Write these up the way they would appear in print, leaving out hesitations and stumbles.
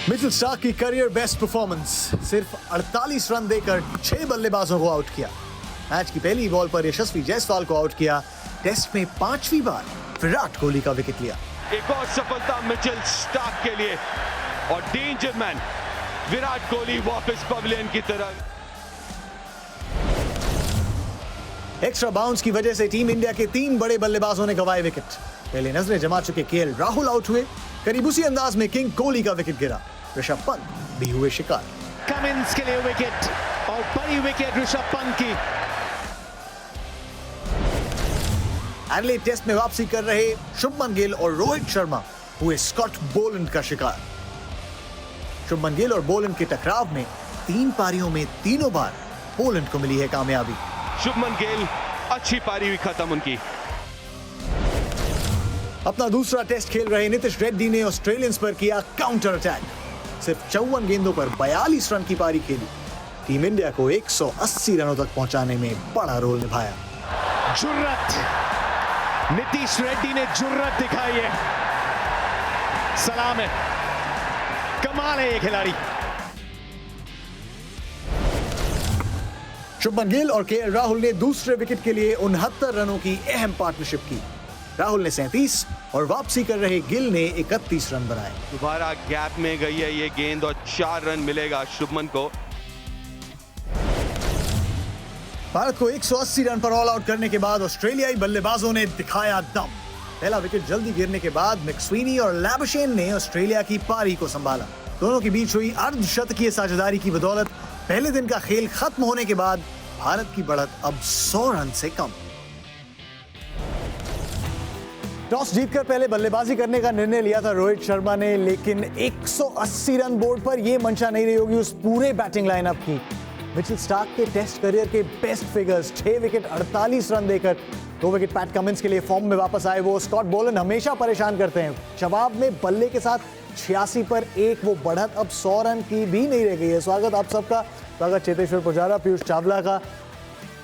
Mitchell Starc की career best performance, सिर्फ 48 run देकर 6 बल्लेबाजों को आउट किया। मैच की पहली बॉल पर यशस्वी जायसवाल को आउट किया। टेस्ट में 5वीं बार विराट कोहली का विकेट लिया। एक और सफलता मिचेल स्टार्क के लिए और डेंजर मैन विराट कोहली वापस पवेलियन की तरफ। एक्स्ट्रा बाउंस की वजह से टीम इंडिया के 3 बड़े बल्लेबाजों ने गंवाए विकेट। पहले नजरें जमा चुके केएल राहुल आउट हुए। करीब उसी अंदाज में किंग कोहली का विकेट गिरा। ऋषभ पंत भी हुए शिकार। कमिंस के लिए विकेट और बड़ी विकेट ऋषभ पंत की। एडिलेड टेस्ट में वापसी कर रहे शुभमन गिल और रोहित शर्मा हुए स्कॉट बोलैंड का शिकार। शुभमन गिल और बोलैंड के टकराव में 3 पारियों में तीनों बार पोलैंड को मिली है कामयाबी। शुभमन गिल अच्छी पारी हुई खत्म उनकी। अपना दूसरा टेस्ट खेल रहे नीतीश रेड्डी ने ऑस्ट्रेलियंस पर किया काउंटर अटैक। सिर्फ 54 गेंदों पर 42 रन की पारी खेली। टीम इंडिया को 180 रनों तक पहुंचाने में बड़ा रोल निभाया। जुर्रत, नीतीश रेड्डी ने जुर्रत दिखाई है। सलाम है, कमाल है ये खिलाड़ी। शुभमन गिल और केएल राहुल ने दूसरे विकेट के लिए 69 रनों की अहम पार्टनरशिप की। राहुल ने 37 और वापसी कर रहे गिल ने 31 रन बनाए। दोबारा गैप में गई है ये गेंद और 4 रन मिलेगा शुभमन को। भारत को 180 रन पर ऑल आउट करने के बाद ऑस्ट्रेलियाई बल्लेबाजों ने दिखाया दम। पहला विकेट जल्दी गिरने के बाद मैक्सवेनी और लैबुशेन ने ऑस्ट्रेलिया की पारी को संभाला। दोनों के बीच हुई अर्धशतकीय साझेदारी की बदौलत पहले दिन का खेल खत्म होने के बाद भारत की बढ़त अब 100 रन से कम। टॉस जीतकर पहले बल्लेबाजी करने का निर्णय लिया था रोहित शर्मा ने, लेकिन 180 रन बोर्ड पर यह मंशा नहीं रही होगी उस पूरे बैटिंग लाइनअप की। मिचेल स्टार्क के टेस्ट करियर के बेस्ट फिगर्स, 6 विकेट 48 रन देकर 2 विकेट पैट कमिंस के लिए फॉर्म में वापस आए। वो स्कॉट बोलैंड हमेशा परेशान करते हैं। जवाब में बल्ले के साथ 86 पर 1 वो बढ़त अब 100 रन की भी नहीं रह गई है। स्वागत आप सबका, स्वागत चेतेश्वर पुजारा, पीयूष चावला का।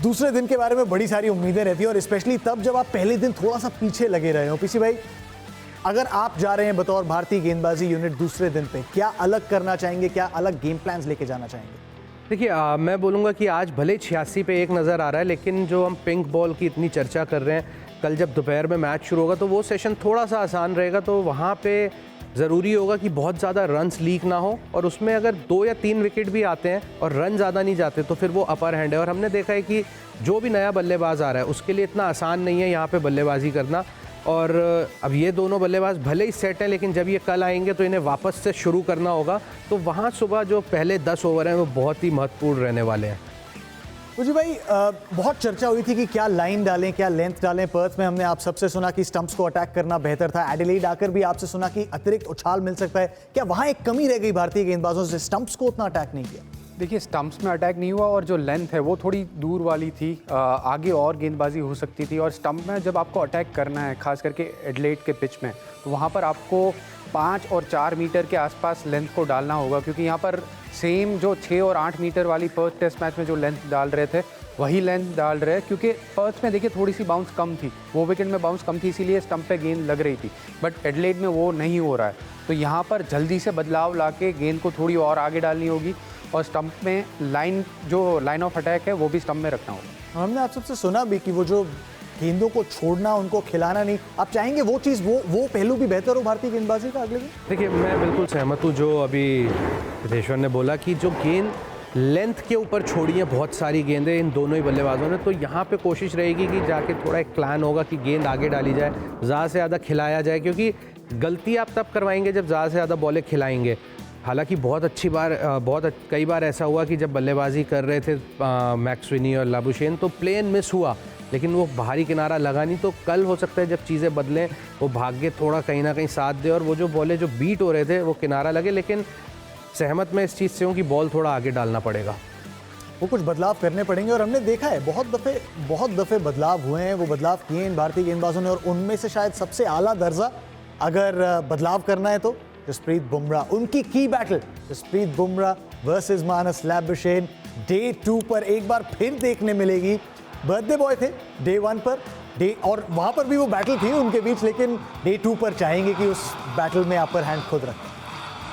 दूसरे दिन के बारे में बड़ी सारी उम्मीदें रहती हैं और स्पेशली तब जब आप पहले दिन थोड़ा सा पीछे लगे रहे हो। पीसी भाई, अगर आप जा रहे हैं बतौर भारतीय गेंदबाजी यूनिट दूसरे दिन पे, क्या अलग करना चाहेंगे, क्या अलग गेम प्लान्स लेके जाना चाहेंगे? देखिए, मैं बोलूँगा कि आज भले 86 पे 1 नज़र आ रहा है, लेकिन जो हम पिंक बॉल की इतनी चर्चा कर रहे हैं, कल जब दोपहर में मैच शुरू होगा तो वो सेशन थोड़ा सा आसान रहेगा। तो वहाँ पे ज़रूरी होगा कि बहुत ज़्यादा रन्स लीक ना हो, और उसमें अगर 2 या 3 विकेट भी आते हैं और रन ज़्यादा नहीं जाते तो फिर वो अपर हैंड है। और हमने देखा है कि जो भी नया बल्लेबाज आ रहा है उसके लिए इतना आसान नहीं है यहाँ पे बल्लेबाजी करना। और अब ये दोनों बल्लेबाज भले ही सेट हैं, लेकिन जब ये कल आएंगे तो इन्हें वापस से शुरू करना होगा। तो वहाँ सुबह जो पहले 10 ओवर हैं वो बहुत ही महत्वपूर्ण रहने वाले हैं। मुझे भाई बहुत चर्चा हुई थी कि क्या लाइन डालें, क्या लेंथ डालें। पर्थ में हमने आप सबसे सुना कि स्टंप्स को अटैक करना बेहतर था। एडिलेड आकर भी आपसे सुना कि अतिरिक्त उछाल मिल सकता है। क्या वहाँ एक कमी रह गई भारतीय गेंदबाजों से, स्टंप्स को उतना अटैक नहीं किया? देखिए, स्टंप्स में अटैक नहीं हुआ और जो लेंथ है वो थोड़ी दूर वाली थी। आगे और गेंदबाजी हो सकती थी। और स्टंप में जब आपको अटैक करना है, खास करके एडिलेड के पिच में, तो वहाँ पर आपको 5 और 4 मीटर के आसपास लेंथ को डालना होगा, क्योंकि यहाँ पर सेम जो 6 और 8 मीटर वाली पर्थ टेस्ट मैच में जो लेंथ डाल रहे थे वही लेंथ डाल रहे हैं। क्योंकि पर्थ में देखिए थोड़ी सी बाउंस कम थी, वो विकेट में बाउंस कम थी, इसीलिए स्टंप पे गेंद लग रही थी। बट एडिलेड में वो नहीं हो रहा है, तो यहाँ पर जल्दी से बदलाव लाके गेंद को थोड़ी और आगे डालनी होगी और स्टंप में लाइन ऑफ अटैक है वो भी स्टंप में रखना होगा। हमने आप सबसे सुना भी कि वो जो गेंदों को छोड़ना, उनको खिलाना नहीं, आप चाहेंगे वो चीज़, वो पहलू भी बेहतर हो भारतीय गेंदबाजी का अगले दिन? देखिए, मैं बिल्कुल सहमत हूँ जो अभी चेतेश्वर ने बोला कि जो गेंद लेंथ के ऊपर छोड़ी है बहुत सारी गेंदें इन दोनों ही बल्लेबाजों ने। तो यहाँ पे कोशिश रहेगी कि जाके थोड़ा एक प्लान होगा कि गेंद आगे डाली जाए, ज़्यादा से ज़्यादा खिलाया जाए, क्योंकि गलती आप तब करवाएंगे जब ज़्यादा से ज़्यादा बॉलें खिलाएंगे। हालांकि कई बार ऐसा हुआ कि जब बल्लेबाजी कर रहे थे मैक्सवेनी और लाबुशेन तो प्लेन मिस हुआ, लेकिन वो बाहरी किनारा लगा नहीं। तो कल हो सकता है जब चीज़ें बदलें, वो भाग्य थोड़ा कहीं ना कहीं साथ दे और वो जो बॉलें जो बीट हो रहे थे वो किनारा लगे। लेकिन सहमत मैं इस चीज़ से हूँ कि बॉल थोड़ा आगे डालना पड़ेगा, वो कुछ बदलाव करने पड़ेंगे। और हमने देखा है बहुत दफ़े बदलाव हुए हैं, वो बदलाव किए इन भारतीय गेंदबाजों ने। और उनमें से शायद सबसे आला दर्जा अगर बदलाव करना है तो जसप्रीत बुमराह, उनकी की बैटल जसप्रीत बुमराह वर्सेस मानस लैबुशेन डे 2 पर एक बार फिर देखने मिलेगी। बर्थडे बॉय थे डे 1 पर, और वहाँ पर भी वो बैटल थी उनके बीच, लेकिन डे 2 पर चाहेंगे कि उस बैटल में अपर हैंड खुद रखें।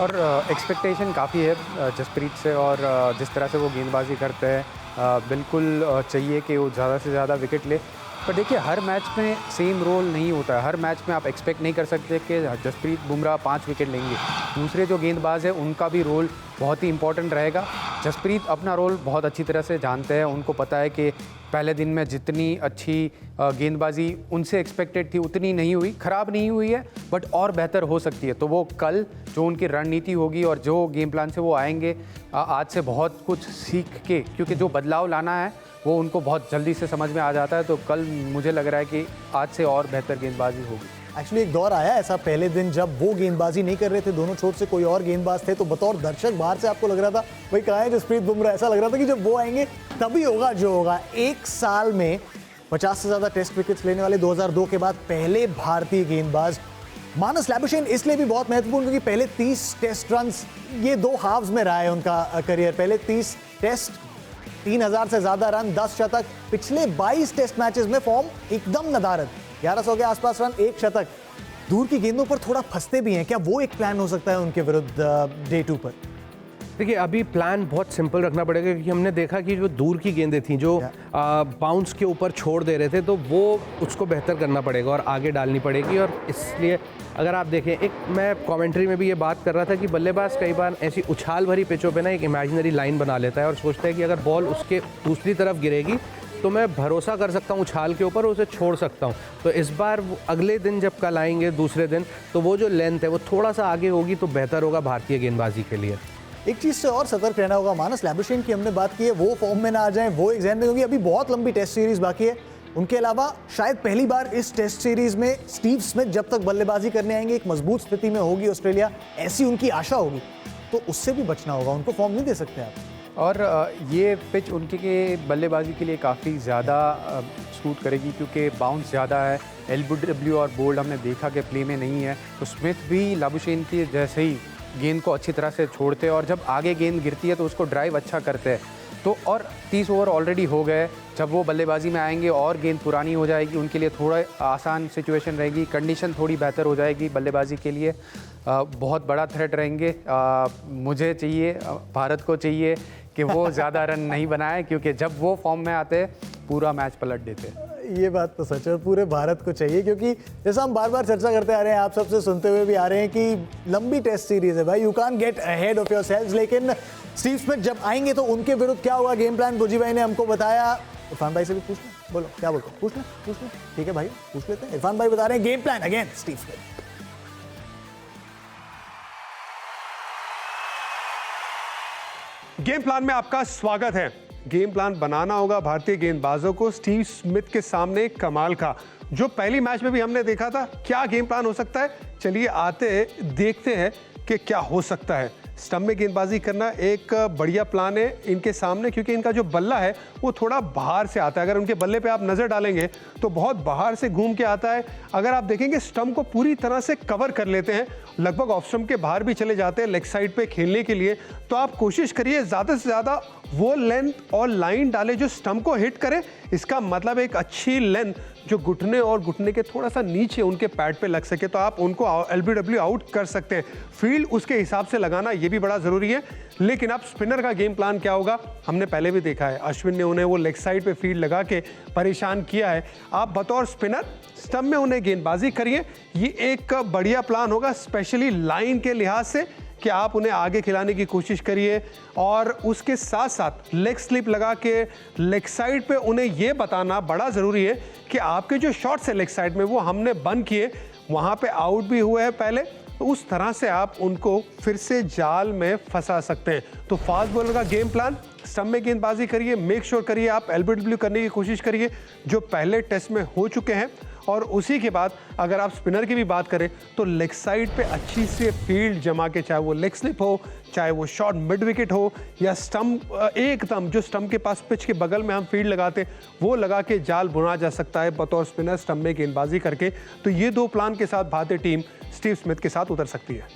और एक्सपेक्टेशन काफ़ी है जसप्रीत से, और जिस तरह से वो गेंदबाजी करते हैं बिल्कुल चाहिए कि वो ज़्यादा से ज़्यादा विकेट ले। पर देखिए हर मैच में सेम रोल नहीं होता है, हर मैच में आप एक्सपेक्ट नहीं कर सकते कि जसप्रीत बुमराह 5 विकेट लेंगे। दूसरे जो गेंदबाज हैं उनका भी रोल बहुत ही इंपॉर्टेंट रहेगा। जसप्रीत अपना रोल बहुत अच्छी तरह से जानते हैं, उनको पता है कि पहले दिन में जितनी अच्छी गेंदबाजी उनसे एक्सपेक्टेड थी उतनी नहीं हुई, ख़राब नहीं हुई है, बट और बेहतर हो सकती है। तो वो कल जो उनकी रणनीति होगी और जो गेम प्लान से वो आएंगे, आज से बहुत कुछ सीख के, क्योंकि जो बदलाव लाना है वो उनको बहुत जल्दी से समझ में आ जाता है। तो कल मुझे लग रहा है कि आज से और बेहतर गेंदबाजी होगी। एक्चुअली एक दौर आया ऐसा पहले दिन जब वो गेंदबाजी नहीं कर रहे थे, दोनों छोर से कोई और गेंदबाज थे, तो बतौर दर्शक बाहर से आपको लग रहा था भाई कहाँ है जसप्रीत बुमराह। ऐसा लग रहा था कि जब वो आएंगे तभी होगा जो होगा। एक साल में 50 से ज़्यादा टेस्ट विकेट्स लेने वाले 2002 के बाद पहले भारतीय गेंदबाज। मानस लैबुशेन इसलिए भी बहुत महत्वपूर्ण क्योंकि पहले 30 टेस्ट रन ये 2 हाफ्स में रहा है उनका करियर। पहले 30 टेस्ट 3000 से ज्यादा रन, 10 शतक। पिछले 22 टेस्ट मैचेस में फॉर्म एकदम नदारद, 1100 के आसपास रन, 1 शतक। दूर की गेंदों पर थोड़ा फंसते भी हैं, क्या वो एक प्लान हो सकता है उनके विरुद्ध डे 2 पर? देखिए अभी प्लान बहुत सिंपल रखना पड़ेगा क्योंकि हमने देखा कि जो दूर की गेंदें थी जो बाउंस के ऊपर छोड़ दे रहे थे, तो वो उसको बेहतर करना पड़ेगा और आगे डालनी पड़ेगी। और इसलिए अगर आप देखें, एक मैं कमेंट्री में भी ये बात कर रहा था कि बल्लेबाज कई बार ऐसी उछाल भरी पिचों पे ना एक इमेजिनरी लाइन बना लेता है और सोचता है कि अगर बॉल उसके दूसरी तरफ गिरेगी तो मैं भरोसा कर सकता हूँ उछाल के ऊपर, उसे छोड़ सकता हूँ। तो इस बार अगले दिन जब कल आएंगे दूसरे दिन, तो वो जो लेंथ है वो थोड़ा सा आगे होगी तो बेहतर होगा भारतीय गेंदबाजी के लिए। एक चीज से और सतर्क रहना होगा, मानस लैबुशेन की हमने बात की है, वो फॉर्म में ना आ जाएं, वो एक जहन में, क्योंकि अभी बहुत लंबी टेस्ट सीरीज बाकी है। उनके अलावा शायद पहली बार इस टेस्ट सीरीज में स्टीव स्मिथ जब तक बल्लेबाजी करने आएंगे एक मजबूत स्थिति में होगी ऑस्ट्रेलिया, ऐसी उनकी आशा होगी, तो उससे भी बचना होगा, उनको फॉर्म नहीं दे सकते आप। और ये पिच उनके बल्लेबाजी के लिए काफ़ी ज़्यादा सूट करेगी क्योंकि बाउंस ज़्यादा है। एलबीडब्ल्यू और बोल्ड हमने देखा कि प्ले में नहीं है, तो स्मिथ भी लैबुशेन की जैसे ही गेंद को अच्छी तरह से छोड़ते हैं और जब आगे गेंद गिरती है तो उसको ड्राइव अच्छा करते हैं। तो और 30 ओवर ऑलरेडी हो गए, जब वो बल्लेबाजी में आएंगे और गेंद पुरानी हो जाएगी, उनके लिए थोड़ा आसान सिचुएशन रहेगी, कंडीशन थोड़ी बेहतर हो जाएगी बल्लेबाजी के लिए। बहुत बड़ा थ्रेट रहेंगे। मुझे चाहिए, भारत को चाहिए कि वो ज़्यादा रन नहीं बनाए, क्योंकि जब वो फॉर्म में आते हैं पूरा मैच पलट देते हैं। ये बात तो सच है, पूरे भारत को चाहिए, क्योंकि जैसा हम बार बार चर्चा करते आ रहे हैं, आप सबसे सुनते हुए भी आ रहे हैं कि लंबी टेस्ट सीरीज है भाई, you can't get ahead of yourselves. लेकिन स्टीव स्मिथ जब आएंगे तो उनके विरुद्ध क्या होगा गेम प्लान, गुजी भाई ने हमको बताया। इरफान भाई से भी पूछना, बोलो क्या बोलते हैं, पूछ लो। ठीक है भाई, पूछ लेते हैं। इरफान भाई बता रहे हैं game plan again Steve Smith. Game plan में आपका स्वागत है। गेम प्लान बनाना होगा भारतीय गेंदबाजों को स्टीव स्मिथ के सामने कमाल का, जो पहली मैच में भी हमने देखा था। क्या गेम प्लान हो सकता है, चलिए आते देखते हैं कि क्या हो सकता है। स्टंप में गेंदबाजी करना एक बढ़िया प्लान है इनके सामने, क्योंकि इनका जो बल्ला है वो थोड़ा बाहर से आता है। अगर उनके बल्ले पे आप नज़र डालेंगे तो बहुत बाहर से घूम के आता है। अगर आप देखेंगे स्टंप को पूरी तरह से कवर कर लेते हैं, लगभग ऑफ स्टंप के बाहर भी चले जाते हैं लेग साइड पे खेलने के लिए। तो आप कोशिश करिए ज़्यादा से ज़्यादा वो लेंथ और लाइन डाले जो स्टंप को हिट करे। इसका मतलब एक अच्छी लेंथ जो घुटने और घुटने के थोड़ा सा नीचे उनके पैड पे लग सके, तो आप उनको एलबीडब्ल्यू आउट कर सकते हैं। फील्ड उसके हिसाब से लगाना ये भी बड़ा ज़रूरी है। लेकिन अब स्पिनर का गेम प्लान क्या होगा, हमने पहले भी देखा है, अश्विन ने उन्हें वो लेग साइड पे फील्ड लगा के परेशान किया है। आप बतौर स्पिनर स्टंप में उन्हें गेंदबाजी करिए, ये एक बढ़िया प्लान होगा, स्पेशली लाइन के लिहाज से कि आप उन्हें आगे खिलाने की कोशिश करिए। और उसके साथ साथ लेग स्लिप लगा के लेग साइड पे उन्हें यह बताना बड़ा ज़रूरी है कि आपके जो शॉट्स है लेग साइड में वो हमने बंद किए, वहाँ पे आउट भी हुए हैं पहले, तो उस तरह से आप उनको फिर से जाल में फंसा सकते हैं। तो फास्ट बॉलर का गेम प्लान, स्टंप में गेंदबाजी करिए, मेक श्योर करिए आप एलबीडब्ल्यू करने की कोशिश करिए जो पहले टेस्ट में हो चुके हैं। और उसी के बाद अगर आप स्पिनर की भी बात करें तो लेग साइड पे अच्छी से फील्ड जमा के, चाहे वो लेग स्लिप हो, चाहे वो शॉर्ट मिड विकेट हो, या स्टंप एकदम जो स्टंप के पास पिच के बगल में हम फील्ड लगाते वो लगा के जाल बुना जा सकता है बतौर स्पिनर स्टंप में गेंदबाजी करके। तो ये दो प्लान के साथ भारतीय टीम स्टीव स्मिथ के साथ उतर सकती है।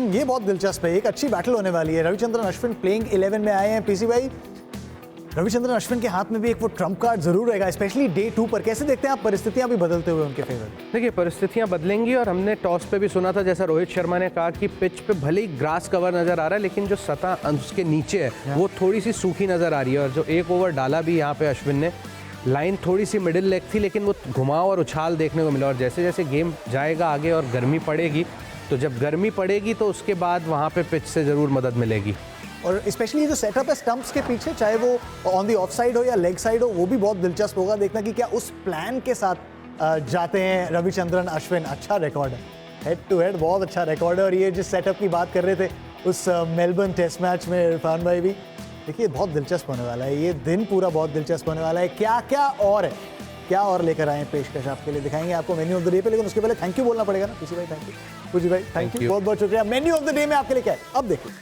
ये बहुत दिलचस्प है, एक अच्छी बैटल होने वाली है। रविचंद्रन अश्विन प्लेइंग 11 में आए हैं। पीसी भाई, रविचंद्रन अश्विन के हाथ में भी एक वो ट्रम्प कार्ड जरूर रहेगा, स्पेशली डे 2 पर। कैसे देखते हैं आप परिस्थितियां भी बदलते हुए उनके फेवर? देखिए, परिस्थितियां बदलेंगी और हमने टॉस पे भी सुना था, जैसा रोहित शर्मा ने कहा कि पिच पे भले ही ग्रास कवर नजर आ रहा है, लेकिन जो सतह उसके नीचे है वो थोड़ी सी सूखी नजर आ रही है। और जो एक ओवर डाला भी यहाँ पे अश्विन ने, लाइन थोड़ी सी मिडिल लेग थी, लेकिन वो घुमाव और उछाल देखने को मिला। और जैसे जैसे गेम जाएगा आगे और गर्मी पड़ेगी, तो जब गर्मी पड़ेगी तो उसके बाद वहाँ पे पिच से ज़रूर मदद मिलेगी। और स्पेशली ये जो सेटअप है स्टंप्स के पीछे, चाहे वो ऑन दी ऑफ साइड हो या लेग साइड हो, वो भी बहुत दिलचस्प होगा देखना कि क्या उस प्लान के साथ जाते हैं रविचंद्रन अश्विन। अच्छा रिकॉर्ड है, हेड टू हेड बहुत अच्छा रिकॉर्ड है। और ये जिस सेटअप की बात कर रहे थे उस मेलबर्न टेस्ट मैच में, इरफान भाई भी देखिए, बहुत दिलचस्प होने वाला है ये दिन, पूरा बहुत दिलचस्प होने वाला है। क्या क्या और है, क्या और लेकर आए पेशकश आपके लिए, दिखाएंगे आपको मेन्यू ऑफ द डे पे। लेकिन उसके पहले थैंक यू बोलना पड़ेगा ना किसी भाई, थैंक यू पूजी भाई, थैंक यू बहुत बहुत शुक्रिया। मेन्यू ऑफ द डे में आपके लिए क्या है, अब देखिए।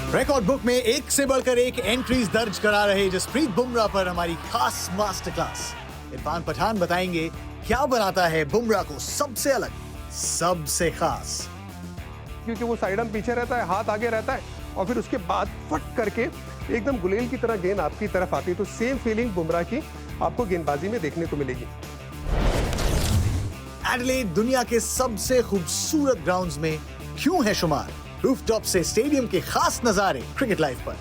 रिकॉर्ड बुक में एक से बढ़कर एक एंट्रीज दर्ज करा रहे जसप्रीत बुमराह पर हमारी खास मास्टर क्लास। इरफान पठान बताएंगे क्या बनाता है बुमराह को सबसे अलग, सबसे खास। क्योंकि वो साइड आर्म पीछे रहता है, हाथ आगे रहता है, और फिर उसके बाद फट करके एकदम गुलेल की तरह गेंद आपकी तरफ आती है। तो सेम फीलिंग बुमराह की आपको गेंदबाजी में देखने को मिलेगी। एडिलेड दुनिया के सबसे खूबसूरत ग्राउंड्स में क्यों है शुमार? रूफटॉप से स्टेडियम के खास नजारे क्रिकेट लाइव पर।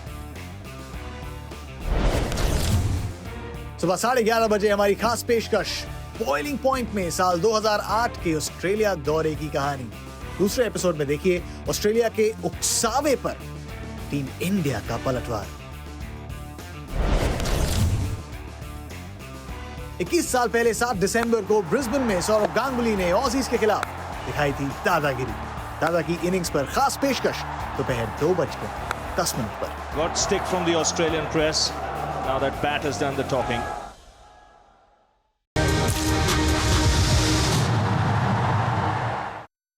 सुबह 11:30 बजे हमारी खास पेशकश, बॉइलिंग पॉइंट में साल 2008 के ऑस्ट्रेलिया दौरे की कहानी। दूसरे एपिसोड में देखिए ऑस्ट्रेलिया के उकसावे पर टीम इंडिया का पलटवार। 21 साल पहले 7 दिसंबर को ब्रिस्बेन में सौरव गांगुली ने ऑसीज के खिलाफ दिखाई थी दादागिरी। दादा की इनिंग्स पर खास पेशकश दोपहर 2:10 पर। Got stick from the Australian press. Now that bat has done the talking.